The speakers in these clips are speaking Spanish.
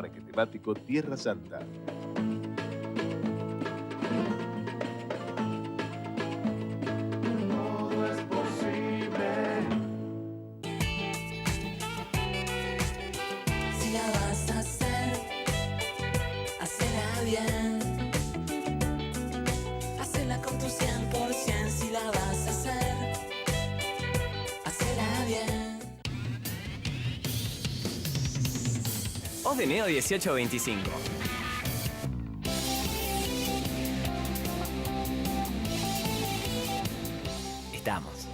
Parque Temático Tierra Santa. Todo es posible. Si la vas a hacer, hacela bien. Hacela con tu 100%. Si la vas a hacer, hacela bien. Os de Neo 1825. Estamos.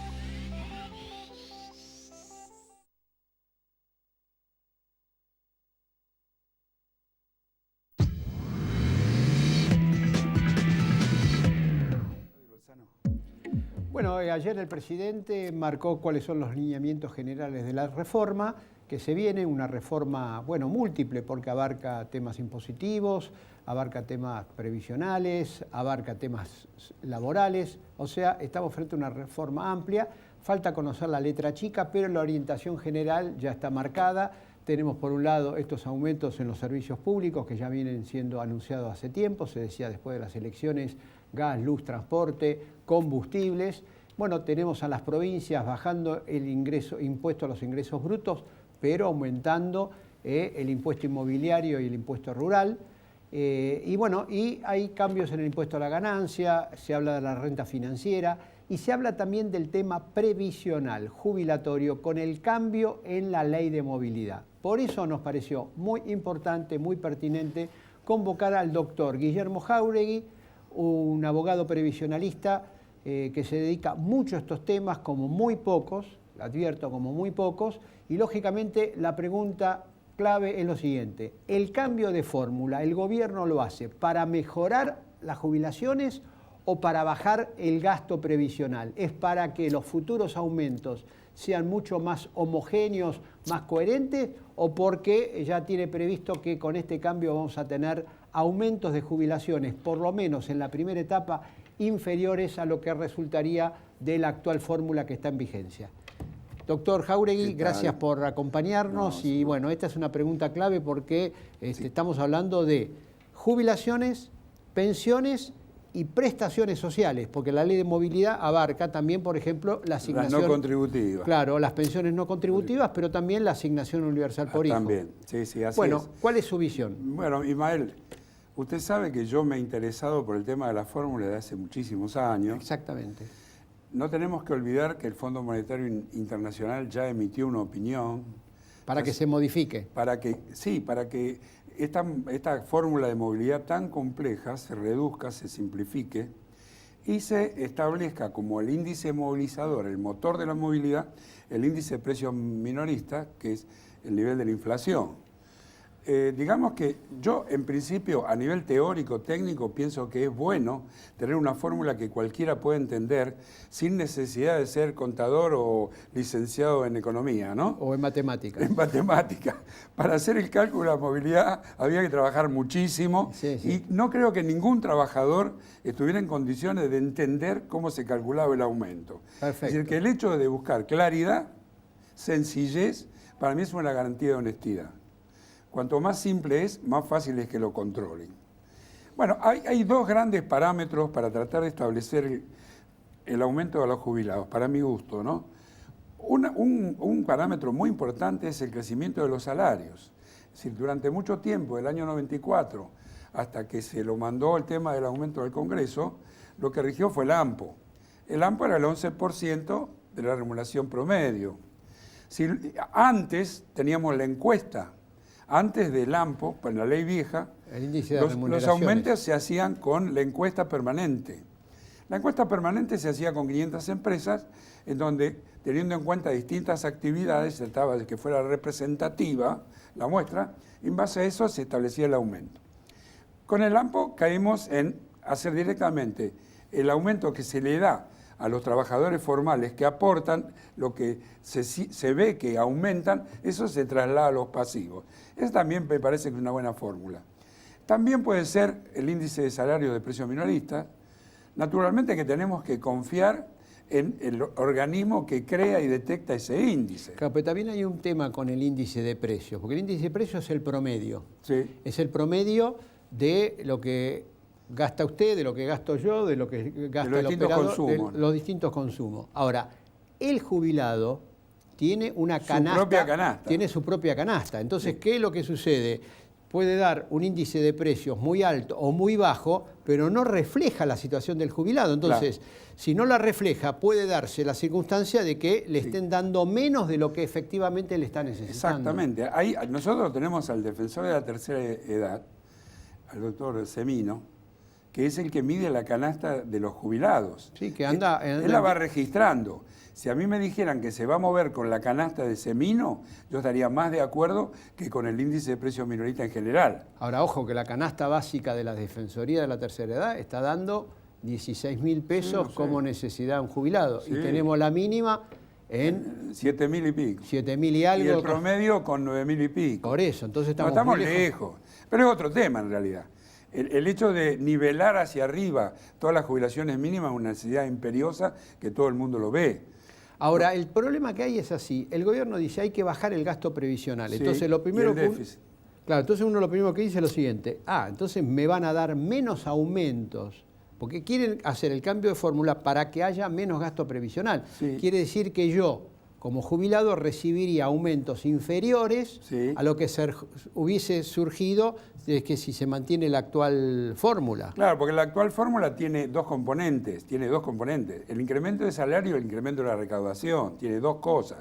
Bueno, ayer el presidente marcó cuáles son los lineamientos generales de la reforma que se viene, una reforma, bueno, múltiple, porque abarca temas impositivos, abarca temas previsionales, abarca temas laborales, o sea, estamos frente a una reforma amplia, falta conocer la letra chica, pero la orientación general ya está marcada. Tenemos por un lado estos aumentos en los servicios públicos que ya vienen siendo anunciados hace tiempo, se decía después de las elecciones, gas, luz, transporte, combustibles. Bueno, tenemos a las provincias bajando el impuesto a los ingresos brutos, pero aumentando el impuesto inmobiliario y el impuesto rural. Y bueno, y hay cambios en el impuesto a la ganancia, se habla de la renta financiera y se habla también del tema previsional, jubilatorio, con el cambio en la ley de movilidad. Por eso nos pareció muy importante, muy pertinente, convocar al doctor Guillermo Jáuregui, un abogado previsionalista que se dedica mucho a estos temas, como muy pocos, advierto, como muy pocos, y lógicamente la pregunta clave es lo siguiente: ¿el cambio de fórmula el gobierno lo hace para mejorar las jubilaciones o para bajar el gasto previsional? ¿Es para que los futuros aumentos sean mucho más homogéneos, más coherentes, o porque ya tiene previsto que con este cambio vamos a tener aumentos de jubilaciones, por lo menos en la primera etapa, inferiores a lo que resultaría de la actual fórmula que está en vigencia? Doctor Jáuregui, gracias por acompañarnos. Y bueno, esta es una pregunta clave porque estamos hablando de jubilaciones, pensiones y prestaciones sociales, porque la ley de movilidad abarca también, por ejemplo, la asignación... Las no contributivas. Claro, las pensiones no contributivas, pero también la asignación universal por hijo. También, sí, sí, así bueno, es. ¿cuál es su visión? Bueno, Ismael, usted sabe que yo me he interesado por el tema de la fórmula de hace muchísimos años. Exactamente. No tenemos que olvidar que el Fondo Monetario Internacional ya emitió una opinión. Para que se modifique. Para que esta fórmula de movilidad tan compleja se reduzca, se simplifique y se establezca como el índice movilizador, el motor de la movilidad, el índice de precios minorista, que es el nivel de la inflación. Digamos que yo, en principio, a nivel teórico, técnico, pienso que es bueno tener una fórmula que cualquiera pueda entender sin necesidad de ser contador o licenciado en economía, ¿no? O en matemáticas. En matemáticas. Para hacer el cálculo de la movilidad había que trabajar muchísimo y no creo que ningún trabajador estuviera en condiciones de entender cómo se calculaba el aumento. Perfecto. Es decir, que el hecho de buscar claridad, sencillez, para mí es una garantía de honestidad. Cuanto más simple es, más fácil es que lo controlen. Bueno, hay dos grandes parámetros para tratar de establecer el aumento de los jubilados, para mi gusto, ¿no? Un parámetro muy importante es el crecimiento de los salarios. Es decir, durante mucho tiempo, del año 94, hasta que se lo mandó el tema del aumento del Congreso, lo que rigió fue el AMPO. El AMPO era el 11% de la remuneración promedio. Si antes teníamos la encuesta. Antes del AMPO, en la ley vieja, el índice de los aumentos se hacían con la encuesta permanente. La encuesta permanente se hacía con 500 empresas, en donde, teniendo en cuenta distintas actividades, se trataba de que fuera representativa la muestra, y en base a eso se establecía el aumento. Con el AMPO caímos en hacer directamente el aumento que se le da a los trabajadores formales que aportan, lo que se ve que aumentan, eso se traslada a los pasivos. Eso también me parece que es una buena fórmula. También puede ser el índice de salario de precios minoristas. Naturalmente que tenemos que confiar en el organismo que crea y detecta ese índice. Claro, pero también hay un tema con el índice de precios, porque el índice de precios es el promedio. Sí. Es el promedio de lo que gasta usted, de lo que gasto yo, de lo que gasta el operador, de los distintos consumos. Ahora, el jubilado tiene una canasta. Su propia canasta. Tiene su propia canasta. Entonces, ¿qué es lo que sucede? Puede dar un índice de precios muy alto o muy bajo, pero no refleja la situación del jubilado. Entonces, si no la refleja, puede darse la circunstancia de que le estén dando menos de lo que efectivamente le está necesitando. Exactamente. Ahí, nosotros tenemos al defensor de la tercera edad, al doctor Semino, que es el que mide la canasta de los jubilados. Sí, que anda... Él la va registrando. Si a mí me dijeran que se va a mover con la canasta de Semino, yo estaría más de acuerdo que con el índice de precios minorista en general. Ahora, ojo, que la canasta básica de la Defensoría de la Tercera Edad está dando 16.000 pesos Sí, no sé. como necesidad a un jubilado. Sí. Y tenemos la mínima en 7.000 y pico. 7.000 y algo. Y el promedio con 9.000 y pico. Por eso, entonces No, estamos, estamos muy lejos. Pero es otro tema en realidad. El hecho de nivelar hacia arriba todas las jubilaciones mínimas es una necesidad imperiosa que todo el mundo lo ve. Ahora, el problema que hay es así. El gobierno dice hay que bajar el gasto previsional. Sí, Entonces, lo primero y el déficit. Claro, entonces uno lo primero que dice es lo siguiente. Entonces me van a dar menos aumentos, porque quieren hacer el cambio de fórmula para que haya menos gasto previsional. Sí. Quiere decir que yo, como jubilado, recibiría aumentos inferiores Sí. a lo que hubiese surgido de que si se mantiene la actual fórmula. Claro, porque la actual fórmula tiene dos componentes. El incremento de salario y el incremento de la recaudación. Tiene dos cosas.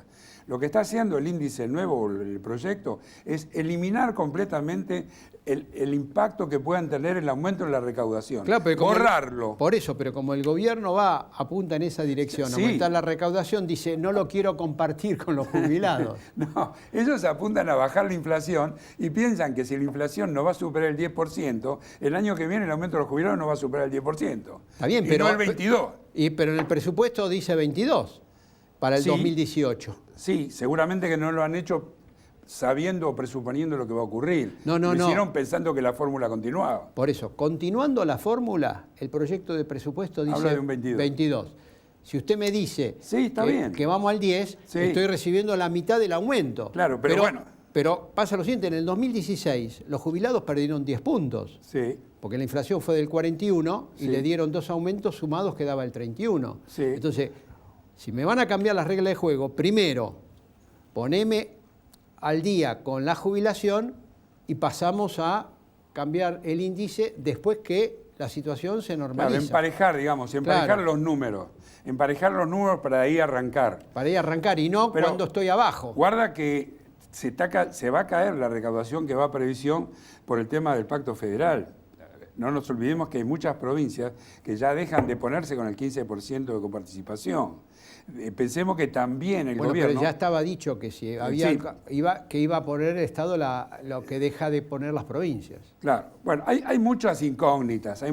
Lo que está haciendo el índice nuevo, el proyecto, es eliminar completamente el impacto que puedan tener el aumento de la recaudación. Claro, pero borrarlo. Por eso, pero como el gobierno apunta en esa dirección, Sí. aumentar la recaudación, dice, no lo quiero compartir con los jubilados. No, ellos apuntan a bajar la inflación y piensan que si la inflación no va a superar el 10%, el año que viene el aumento de los jubilados no va a superar el 10%. Está bien, y pero... no el 22%. Pero en el presupuesto dice 22 para el Sí. 2018. Sí, seguramente que no lo han hecho sabiendo o presuponiendo lo que va a ocurrir. No. Lo hicieron pensando que la fórmula continuaba. Por eso, continuando la fórmula, el proyecto de presupuesto dice Habla de un 22. Si usted me dice Sí, está bien. que vamos al 10, Sí. estoy recibiendo la mitad del aumento. Claro, pero bueno. Pero pasa lo siguiente, en el 2016 los jubilados perdieron 10 puntos, Sí, porque la inflación fue del 41 y Sí. le dieron 2 aumentos sumados que daba el 31. Sí. Entonces, si me van a cambiar las reglas de juego, primero, poneme al día con la jubilación y pasamos a cambiar el índice después que la situación se normaliza. claro, emparejar, digamos, emparejar los números. Emparejar los números para ahí arrancar. Para ir a arrancar y no Pero cuando estoy abajo. Guarda que se va a caer la recaudación que va a previsión por el tema del Pacto Federal. No nos olvidemos que hay muchas provincias que ya dejan de ponerse con el 15% de coparticipación. Pensemos que también el gobierno... Pero ya estaba dicho que si había, Sí. iba a poner el Estado lo que deja de poner las provincias. Claro, bueno, hay muchas incógnitas,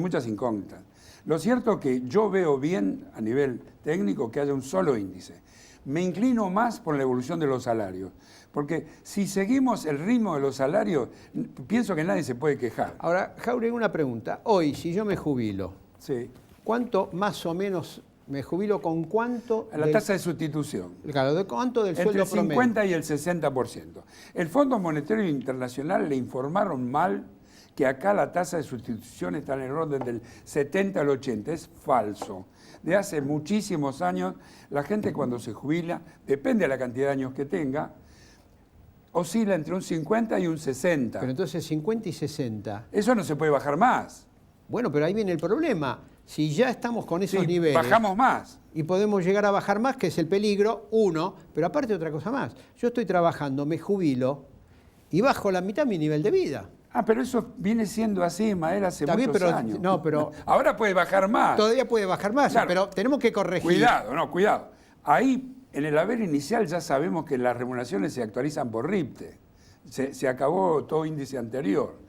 Lo cierto es que yo veo bien a nivel técnico que haya un solo índice. Me inclino más por la evolución de los salarios, porque si seguimos el ritmo de los salarios, pienso que nadie se puede quejar. Ahora, Jauregui, una pregunta. Hoy, si yo me jubilo, Sí. ¿cuánto más o menos me jubilo con cuánto? A la tasa de sustitución. Claro, ¿de cuánto del Entre sueldo el promedio? 50 y el 60%. El Fondo Monetario Internacional le informaron mal que acá la tasa de sustitución está en el orden del 70 al 80. Es falso. De hace muchísimos años, la gente cuando se jubila, depende de la cantidad de años que tenga, oscila entre un 50 y un 60. Pero entonces 50 y 60. Eso no se puede bajar más. Bueno, pero ahí viene el problema. Si ya estamos con esos Sí, niveles... bajamos más. Y podemos llegar a bajar más, que es el peligro, uno, pero aparte otra cosa más. Yo estoy trabajando, me jubilo y bajo la mitad mi nivel de vida. Pero eso viene siendo así, Ismael, hace Está bien, muchos pero- años. no, pero- Ahora puede bajar más. Todavía puede bajar más, Claro. pero tenemos que corregir. Cuidado. Ahí, en el haber inicial, ya sabemos que las remuneraciones se actualizan por RIPTE. Se acabó todo índice anterior.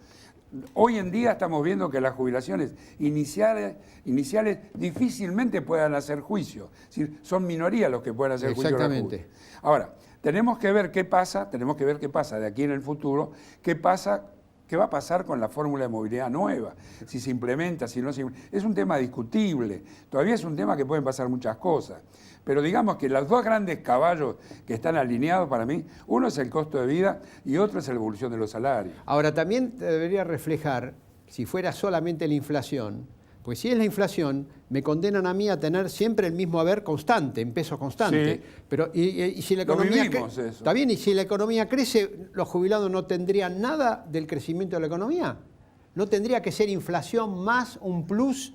Hoy en día estamos viendo que las jubilaciones iniciales difícilmente puedan hacer juicio. Es decir, son minorías los que pueden hacer juicio. Exactamente. Ahora, tenemos que ver qué pasa de aquí en el futuro, qué pasa ¿Qué va a pasar con la fórmula de movilidad nueva? Si se implementa, si no se implementa. Es un tema discutible. Todavía es un tema que pueden pasar muchas cosas. Pero digamos que los dos grandes caballos que están alineados para mí, uno es el costo de vida y otro es la evolución de los salarios. Ahora, también debería reflejar, si fuera solamente la inflación, pues si es la inflación, me condenan a mí a tener siempre el mismo haber constante, en peso constante. Sí. Pero y si la Lo economía vivimos eso. está bien, y si la economía crece, los jubilados no tendrían nada del crecimiento de la economía. No tendría que ser inflación más un plus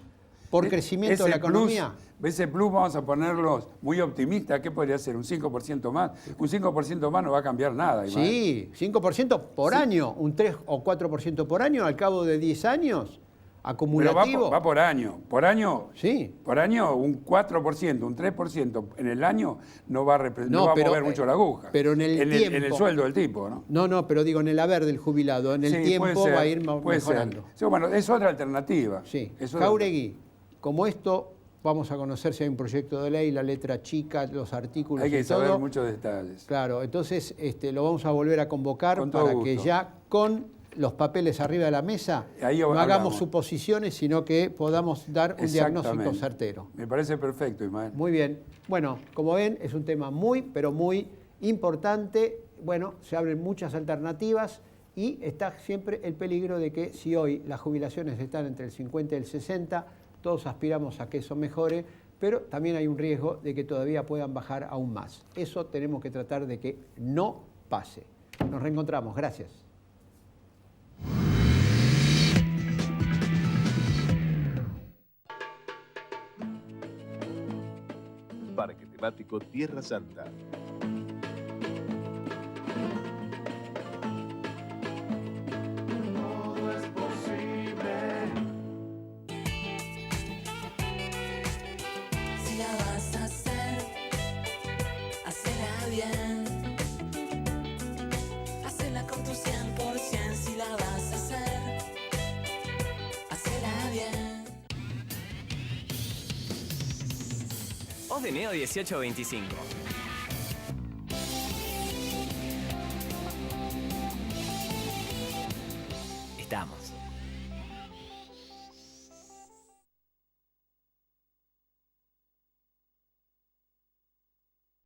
por crecimiento de la economía. Ese plus vamos a ponerlos muy optimistas. ¿Qué podría ser? ¿Un 5% más? Un 5% más no va a cambiar nada. Iván. Sí, 5% por año, un 3 o 4% por año al cabo de 10 años, acumulativo. Pero va por año. Por año, Sí. por año un 4%, un 3% en el año no va a, No, pero, mover mucho la aguja. pero en el tiempo. En el sueldo del tipo, ¿no? No, pero digo, en el haber del jubilado, en el Sí, tiempo puede ser, va a ir puede ser. mejorando. Sí, bueno, es otra alternativa. Sí. Es otra- Jauregui, como esto, vamos a conocer si hay un proyecto de ley, la letra chica, los artículos Hay que y saber todo. muchos detalles. Claro, entonces lo vamos a volver a convocar Con todo para que gusto. ya con los papeles arriba de la mesa Ahí no hablamos. hagamos suposiciones, sino que podamos dar un diagnóstico Exactamente. certero. Me parece perfecto, Ismael. Muy bien. Bueno, como ven, es un tema muy, pero muy importante. Bueno, se abren muchas alternativas y está siempre el peligro de que si hoy las jubilaciones están entre el 50 y el 60, todos aspiramos a que eso mejore, pero también hay un riesgo de que todavía puedan bajar aún más. Eso tenemos que tratar de que no pase. Nos reencontramos. Gracias. Parque temático Tierra Santa. Todo es posible. Si la vas a hacer, hacela bien. Hacela con tu 100%. Si la vas a hacer, hacela bien. Voz de Neo 1825. Estamos.